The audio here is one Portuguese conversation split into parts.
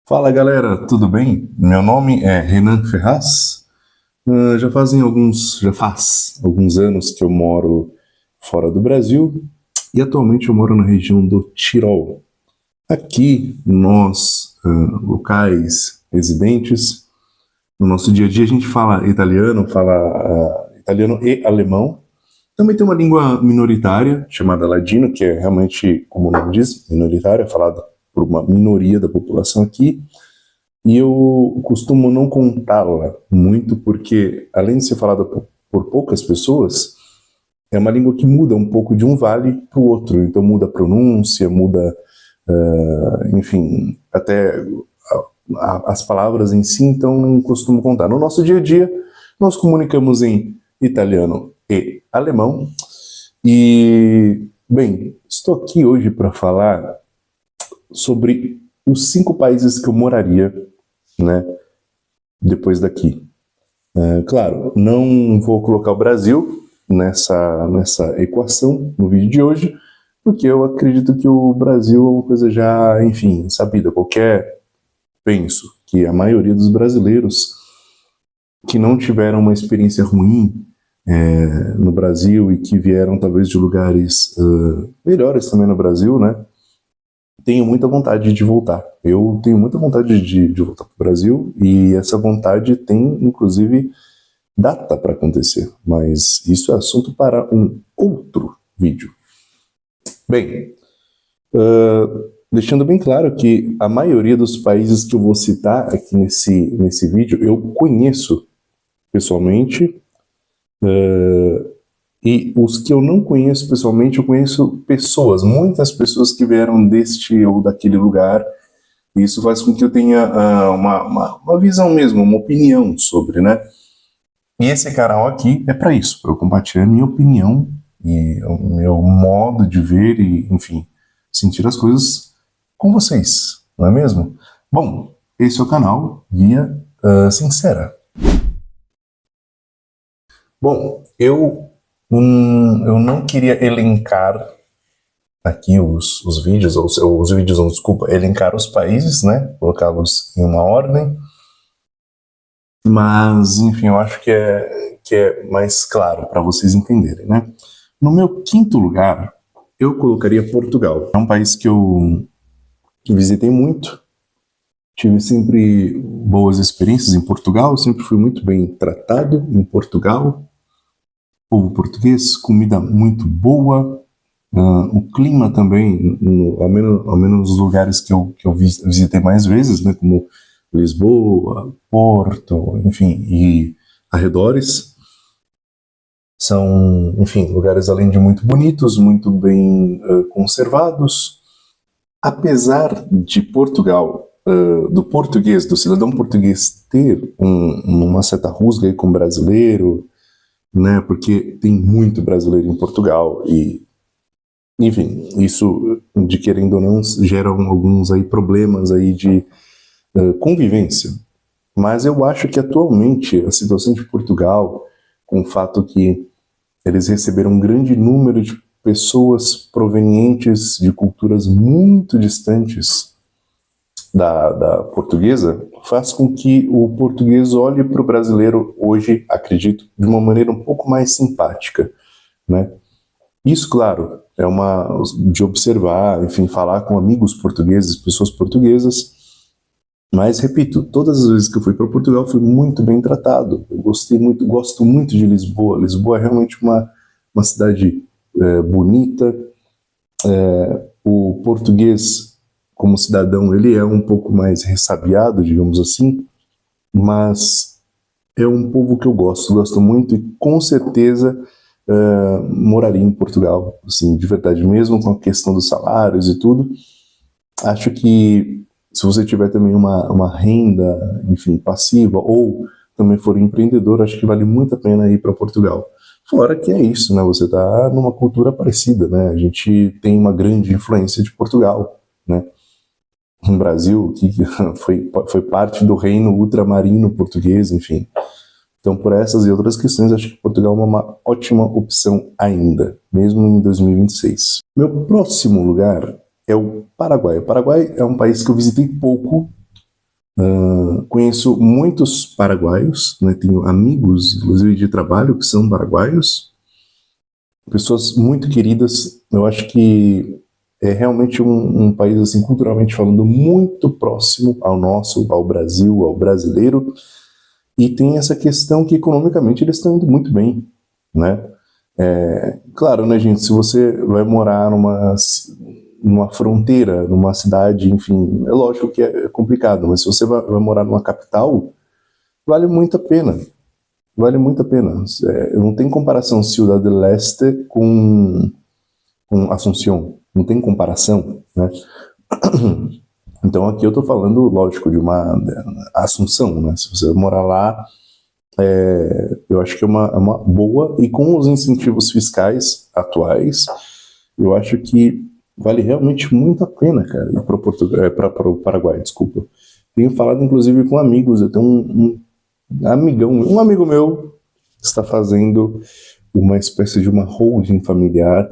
Fala galera, tudo bem? Meu nome é Renan Ferraz. Já faz alguns anos que eu moro fora do Brasil e atualmente eu moro na região do Tirol. Aqui, nós, locais residentes, no nosso dia a dia a gente fala italiano, italiano e alemão. Também tem uma língua minoritária chamada ladino, que é realmente, como o nome diz, minoritária, falada por uma minoria da população aqui. E eu costumo não contá-la muito porque, além de ser falada por poucas pessoas, é uma língua que muda um pouco de um vale para o outro. Então muda a pronúncia, muda, enfim, até as palavras em si, então não costumo contar. No nosso dia a dia, nós comunicamos em italiano e alemão. E, bem, estou aqui hoje para falar sobre os 5 países que eu moraria, né, depois daqui. Claro, não vou colocar o Brasil nessa equação no vídeo de hoje, porque eu acredito que o Brasil é uma coisa já, enfim, sabida. Penso que a maioria dos brasileiros que não tiveram uma experiência ruim no Brasil e que vieram talvez de lugares melhores também no Brasil, né, tenho muita vontade de voltar. Eu tenho muita vontade de voltar para o Brasil e essa vontade tem, inclusive, data para acontecer, mas isso é assunto para um outro vídeo. Bem, deixando bem claro que a maioria dos países que eu vou citar aqui nesse vídeo eu conheço pessoalmente, e os que eu não conheço pessoalmente, eu conheço pessoas, muitas pessoas que vieram deste ou daquele lugar, e isso faz com que eu tenha uma visão mesmo, uma opinião sobre, né? E esse canal aqui é para isso, para eu compartilhar a minha opinião e o meu modo de ver e, enfim, sentir as coisas com vocês, não é mesmo? Bom, esse é o canal Via Sincera. Bom, eu não queria elencar aqui os vídeos, ou os vídeos, não, desculpa, elencar os países, né? Colocá-los em uma ordem. Mas, enfim, eu acho que é mais claro para vocês entenderem, né? No meu quinto lugar, eu colocaria Portugal. É um país que visitei muito, tive sempre boas experiências em Portugal, sempre fui muito bem tratado em Portugal. Povo português, comida muito boa, o clima também, ao menos nos lugares que eu visitei mais vezes, né, como Lisboa, Porto, enfim, e arredores, são, enfim, lugares além de muito bonitos, muito bem conservados. Apesar de Portugal, do cidadão português ter uma certa rusga aí com o brasileiro, né, porque tem muito brasileiro em Portugal e, enfim, isso, de querendo ou não, gera alguns aí problemas aí de convivência. Mas eu acho que atualmente a situação de Portugal, com o fato que eles receberam um grande número de pessoas provenientes de culturas muito distantes da portuguesa, faz com que o português olhe para o brasileiro hoje, acredito, de uma maneira um pouco mais simpática, né? Isso, claro, é uma de observar, enfim, falar com amigos portugueses, pessoas portuguesas. Mas, repito, todas as vezes que eu fui para Portugal fui muito bem tratado. Eu gostei muito, gosto muito de Lisboa. Lisboa é realmente uma cidade bonita. O português, como cidadão, ele é um pouco mais ressabiado, digamos assim, mas é um povo que eu gosto muito e com certeza moraria em Portugal, assim, de verdade, mesmo com a questão dos salários e tudo. Acho que se você tiver também uma renda, enfim, passiva, ou também for empreendedor, acho que vale muito a pena ir para Portugal. Fora que é isso, né? Você está numa cultura parecida, né? A gente tem uma grande influência de Portugal, né? No Brasil, que foi parte do reino ultramarino português, enfim. Então, por essas e outras questões, acho que Portugal é uma ótima opção ainda, mesmo em 2026. Meu próximo lugar é o Paraguai. O Paraguai é um país que eu visitei pouco, Conheço muitos paraguaios, né? Tenho amigos, inclusive de trabalho, que são paraguaios, pessoas muito queridas. Eu acho que é realmente um país, assim, culturalmente falando, muito próximo ao nosso, ao Brasil, ao brasileiro, e tem essa questão que economicamente eles estão indo muito bem, né? Claro, né, gente, se você vai morar numa fronteira, numa cidade, enfim, é lógico que é complicado, mas se você vai morar numa capital, vale muito a pena. Vale muito a pena. Não tem comparação Ciudad del Este com Asunción. Não tem comparação, né? Então aqui eu tô falando, lógico, de uma Assunção, né? Se você morar lá, eu acho que é uma boa, e com os incentivos fiscais atuais, eu acho que vale realmente muito a pena, cara, ir para Portugal, para o Paraguai, desculpa. Tenho falado, inclusive, com amigos. Eu tenho um amigo meu está fazendo uma espécie de uma holding familiar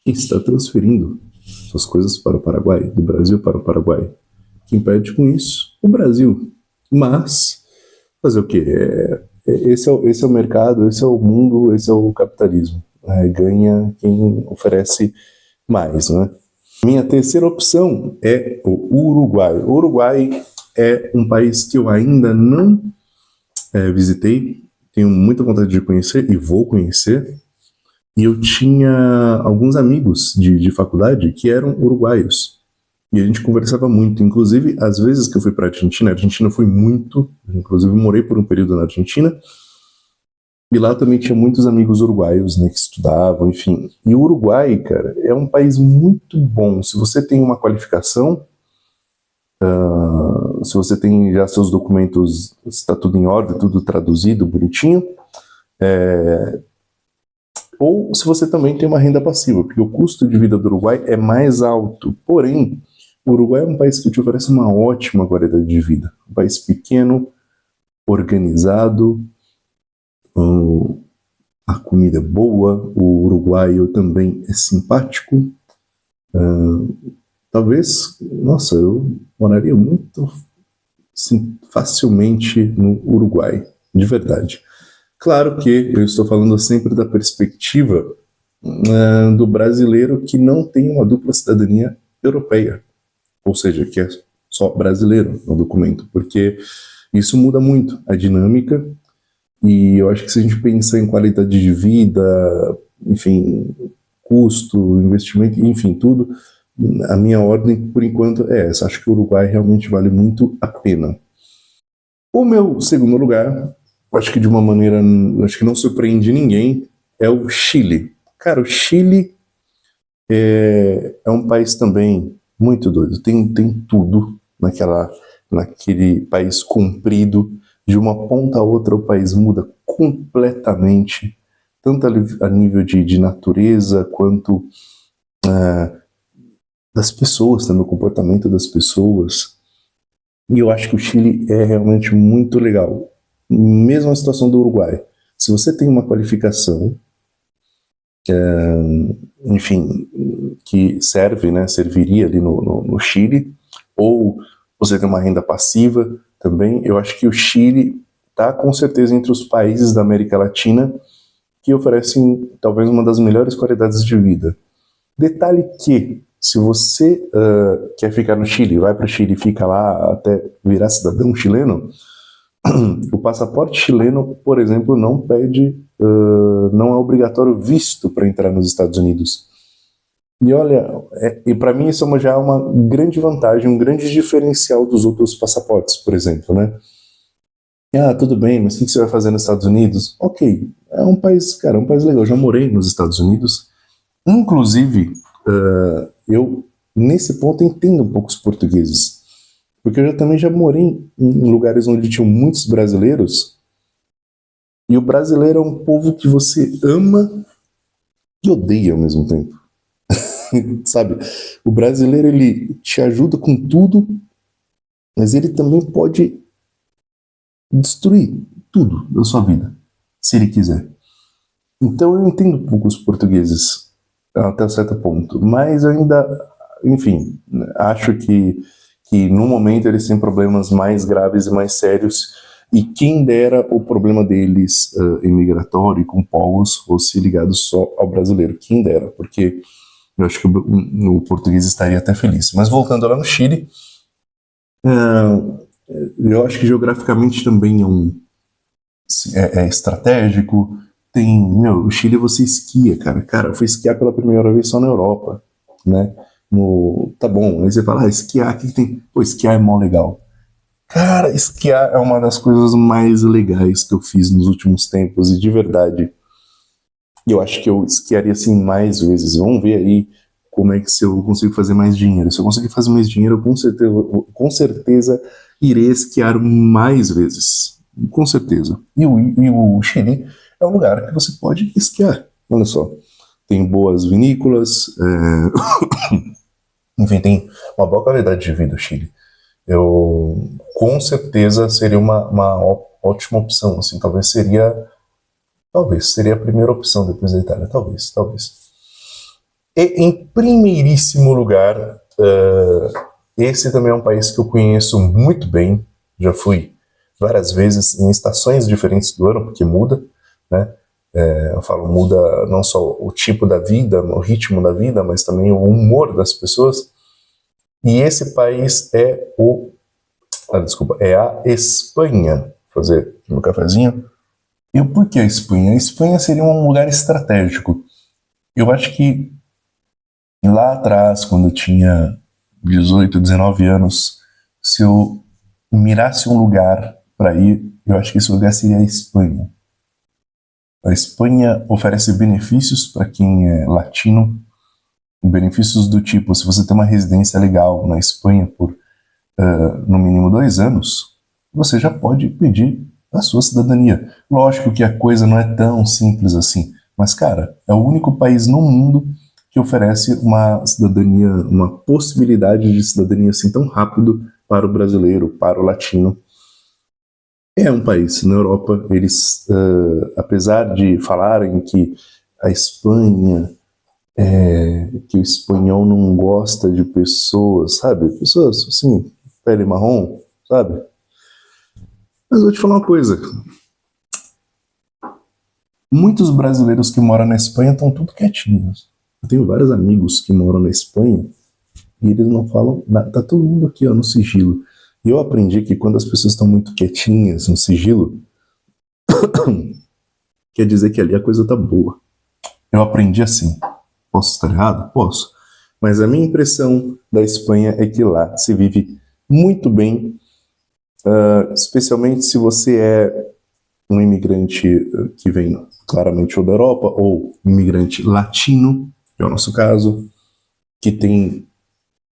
e está transferindo suas coisas para o Paraguai, do Brasil para o Paraguai. Quem perde com isso? O Brasil. Mas, fazer o quê? Esse é o mercado, esse é o mundo, esse é o capitalismo. Ganha quem oferece mais, né? Minha terceira opção é o Uruguai. O Uruguai é um país que eu ainda não visitei, tenho muita vontade de conhecer e vou conhecer. E eu tinha alguns amigos de faculdade que eram uruguaios. E a gente conversava muito. Inclusive, às vezes que eu fui para a Argentina foi muito. Inclusive, morei por um período na Argentina. E lá também tinha muitos amigos uruguaios, né, que estudavam, enfim. E o Uruguai, cara, é um país muito bom. Se você tem uma qualificação, se você tem já seus documentos, está tudo em ordem, tudo traduzido, bonitinho, ou se você também tem uma renda passiva, porque o custo de vida do Uruguai é mais alto. Porém, o Uruguai é um país que te oferece uma ótima qualidade de vida. Um país pequeno, organizado, a comida é boa, o uruguaio também é simpático. Talvez, nossa, eu moraria muito facilmente no Uruguai, de verdade. Claro que eu estou falando sempre da perspectiva do brasileiro que não tem uma dupla cidadania europeia, ou seja, que é só brasileiro no documento, porque isso muda muito a dinâmica. E eu acho que se a gente pensar em qualidade de vida, enfim, custo, investimento, enfim, tudo, a minha ordem, por enquanto, é essa. Acho que o Uruguai realmente vale muito a pena. O meu segundo lugar, acho que de uma maneira, acho que não surpreende ninguém, é o Chile. Cara, o Chile é um país também muito doido. Tem tudo naquele país comprido. De uma ponta a outra, o país muda completamente, tanto a nível de natureza, quanto das pessoas, também o comportamento das pessoas. E eu acho que o Chile é realmente muito legal. Mesma situação do Uruguai. Se você tem uma qualificação, enfim, que serve, né, serviria ali no Chile, ou você tem uma renda passiva também, eu acho que o Chile está com certeza entre os países da América Latina que oferecem talvez uma das melhores qualidades de vida. Detalhe que, se você quer ficar no Chile, vai para o Chile e fica lá até virar cidadão chileno, o passaporte chileno, por exemplo, não pede, não é obrigatório visto para entrar nos Estados Unidos. E olha, e para mim isso já é uma grande vantagem, um grande diferencial dos outros passaportes, por exemplo, né? Tudo bem, mas o que você vai fazer nos Estados Unidos? Ok, é um país, cara, é um país legal. Eu já morei nos Estados Unidos, inclusive, eu nesse ponto entendo um pouco os portugueses, porque eu também já morei em lugares onde tinham muitos brasileiros, e o brasileiro é um povo que você ama e odeia ao mesmo tempo. Sabe? O brasileiro, ele te ajuda com tudo, mas ele também pode destruir tudo da sua vida, se ele quiser. Então eu entendo um pouco os portugueses até certo ponto, mas eu ainda, enfim, acho que que no momento eles têm problemas mais graves e mais sérios, e quem dera o problema deles imigratório com povos fosse ligado só ao brasileiro, quem dera, porque eu acho que o português estaria até feliz. Mas voltando lá no Chile, eu acho que geograficamente também é estratégico. O Chile você esquia, cara. Cara, eu fui esquiar pela primeira vez só na Europa, né? Tá bom, aí você fala, esquiar, o que tem? Pô, esquiar é mó legal. Cara, esquiar é uma das coisas mais legais que eu fiz nos últimos tempos, e de verdade, eu acho que eu esquiaria assim mais vezes. Vamos ver aí como é que se eu consigo fazer mais dinheiro. Se eu conseguir fazer mais dinheiro, eu com certeza irei esquiar mais vezes. Com certeza. E o Chile é um lugar que você pode esquiar. Olha só. Tem boas vinícolas, enfim, tem uma boa qualidade de vida o Chile. Eu com certeza seria uma ótima opção. Assim, talvez seria a primeira opção depois da Itália. Talvez. E em primeiríssimo lugar, esse também é um país que eu conheço muito bem. Já fui várias vezes em estações diferentes do ano, porque muda, né? Eu falo, muda não só o tipo da vida, o ritmo da vida, mas também o humor das pessoas. E esse país é é a Espanha. Vou fazer meu cafezinho. E por que a Espanha? A Espanha seria um lugar estratégico. Eu acho que lá atrás, quando eu tinha 18, 19 anos, se eu mirasse um lugar para ir, eu acho que esse lugar seria a Espanha. A Espanha oferece benefícios para quem é latino, benefícios do tipo, se você tem uma residência legal na Espanha por no mínimo 2 anos, você já pode pedir a sua cidadania. Lógico que a coisa não é tão simples assim, mas, cara, é o único país no mundo que oferece uma cidadania, uma possibilidade de cidadania assim tão rápido para o brasileiro, para o latino. É um país na Europa, eles, apesar de falarem que a Espanha, que o espanhol não gosta de pessoas, sabe? Pessoas, assim, pele marrom, sabe? Mas eu vou te falar uma coisa. Muitos brasileiros que moram na Espanha estão tudo quietinhos. Eu tenho vários amigos que moram na Espanha e eles não falam nada. Tá todo mundo aqui, ó, no sigilo. E eu aprendi que quando as pessoas estão muito quietinhas no sigilo, quer dizer que ali a coisa tá boa. Eu aprendi assim. Posso estar errado? Posso. Mas a minha impressão da Espanha é que lá se vive muito bem, especialmente se você é um imigrante que vem claramente ou da Europa, ou imigrante latino, que é o nosso caso, que tem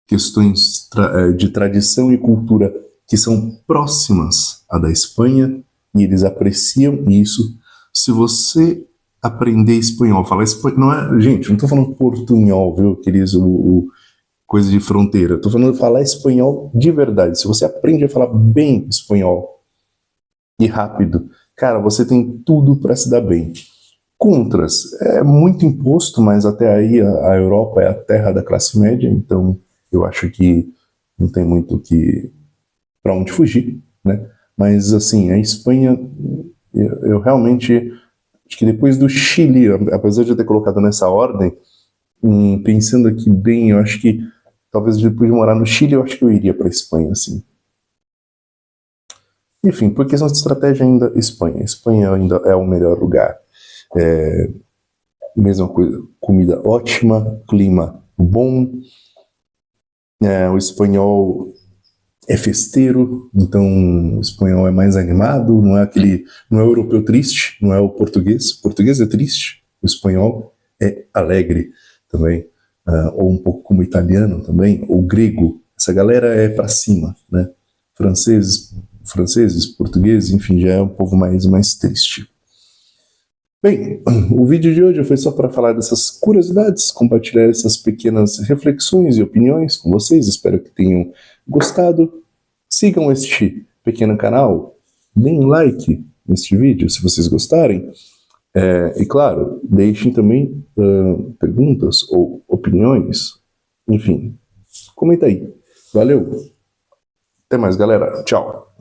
questões de tradição e cultura que são próximas à da Espanha, e eles apreciam isso. Se você aprender espanhol, falar espanhol, não é, gente, não estou falando portunhol, viu, queridos, coisa de fronteira, estou falando de falar espanhol de verdade. Se você aprende a falar bem espanhol e rápido, cara, você tem tudo para se dar bem. Contras, é muito imposto, mas até aí a Europa é a terra da classe média, então eu acho que não tem muito para onde fugir, né? Mas assim, a Espanha, eu realmente acho que depois do Chile, apesar de eu ter colocado nessa ordem, pensando aqui bem, eu acho que talvez depois de morar no Chile, eu acho que eu iria para a Espanha, assim. Enfim, por questão de estratégia ainda, Espanha. Espanha ainda é o melhor lugar. Mesma coisa, comida ótima, clima bom, o espanhol é festeiro, então o espanhol é mais animado, não é o europeu triste, não é o português. O português é triste, o espanhol é alegre também, ou um pouco como o italiano também, ou grego. Essa galera é para cima, né? Franceses, portugueses, enfim, já é um povo mais triste. Bem, o vídeo de hoje foi só para falar dessas curiosidades, compartilhar essas pequenas reflexões e opiniões com vocês. Espero que tenham gostado. Sigam este pequeno canal, deem like neste vídeo se vocês gostarem. E claro, deixem também perguntas ou opiniões. Enfim, comenta aí. Valeu! Até mais, galera. Tchau.